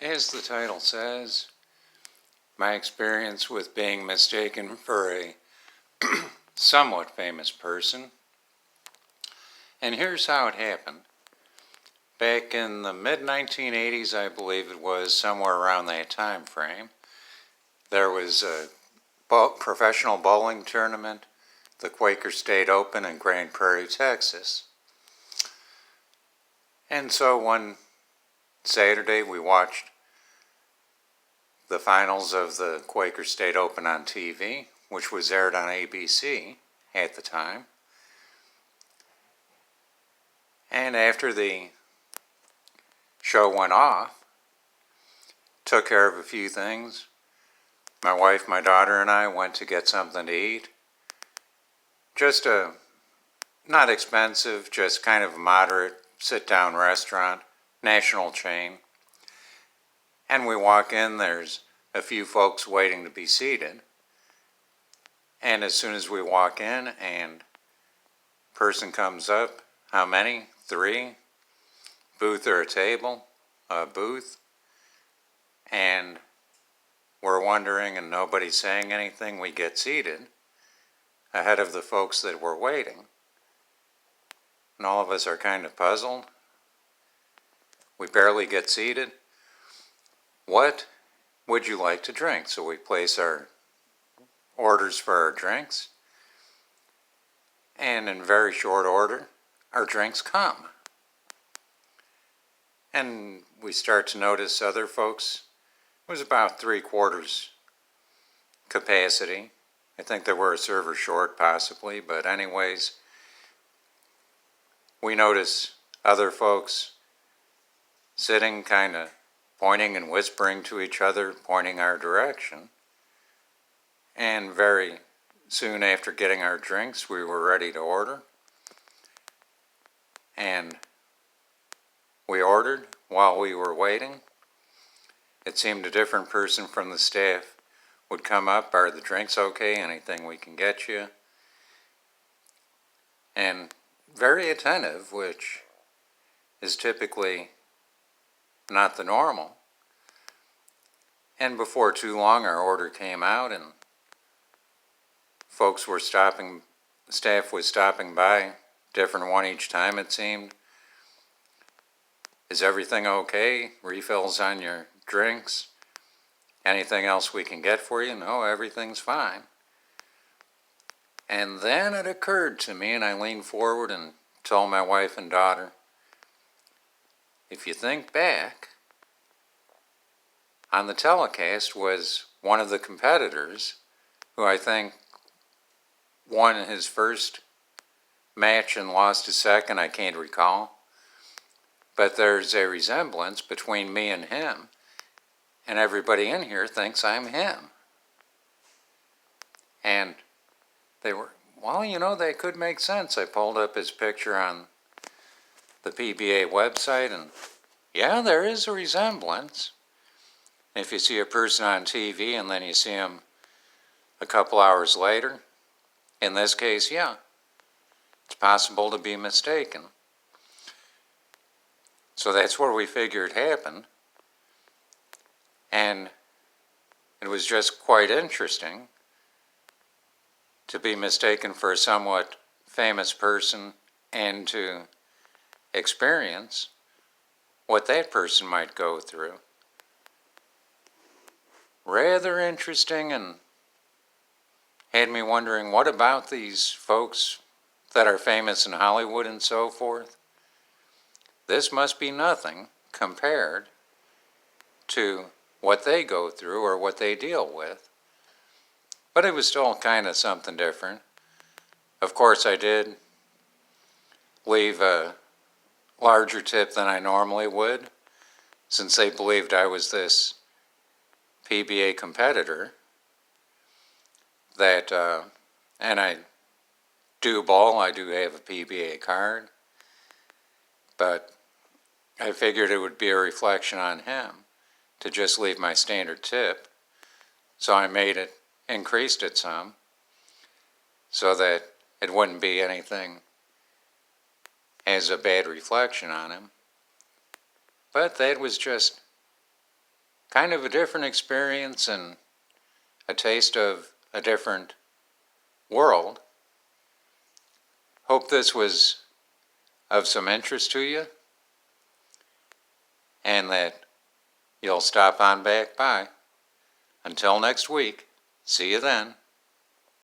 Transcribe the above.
As the title says, my experience with being mistaken for a somewhat famous person. And here's how it happened. Back in the mid-1980s, I believe it was, somewhere around that time frame, there was a professional bowling tournament, the Quaker State Open in Grand Prairie, Texas. And so one Saturday we watched the finals of the Quaker State Open on TV, which was aired on ABC at the time. And after the show went off, took care of a few things. My wife, my daughter, and I went to get something to eat. Just a not expensive, just kind of a moderate sit-down restaurant, national chain. And we walk in, there's a few folks waiting to be seated. And as soon as we walk in and person comes up, how many? 3. Booth or a table? A booth. And we're wondering and nobody's saying anything. We get seated ahead of the folks that were waiting. And all of us are kind of puzzled. We barely get seated. What would you like to drink? So we place our orders for our drinks. And in very short order, our drinks come. And we start to notice other folks. It was about 3/4 capacity. I think there were a server short possibly, but anyways, we notice other folks sitting kind of pointing and whispering to each other, pointing our direction. And very soon after getting our drinks, we were ready to order. And we ordered while we were waiting. It seemed a different person from the staff would come up, are the drinks okay, anything we can get you? And very attentive, which is typically not the normal. And before too long our order came out and folks were stopping, staff was stopping by, different one each time it seemed. Is everything okay? Refills on your drinks? Anything else we can get for you? No, everything's fine. And then it occurred to me, and I leaned forward and told my wife and daughter, if you think back, on the telecast was one of the competitors who I think won his first match and lost his second, I can't recall. But there's a resemblance between me and him, and everybody in here thinks I'm him. And they were, well, you know, that could make sense. I pulled up his picture on the PBA website, and yeah, there is a resemblance. If you see a person on TV and then you see him a couple hours later, in this case, yeah, it's possible to be mistaken. So that's where we figured happened. And it was just quite interesting to be mistaken for a somewhat famous person and to experience what that person might go through. Rather interesting, and had me wondering, what about these folks that are famous in Hollywood and so forth? This must be nothing compared to what they go through or what they deal with. But it was still kind of something different. Of course, I did leave a larger tip than I normally would, since they believed I was this PBA competitor that, and I do bowl, I do have a PBA card, but I figured it would be a reflection on him to just leave my standard tip, so I made it, increased it some, so that it wouldn't be anything as a bad reflection on him. But that was just kind of a different experience and a taste of a different world. Hope this was of some interest to you and that you'll stop on back by. Until next week, see you then.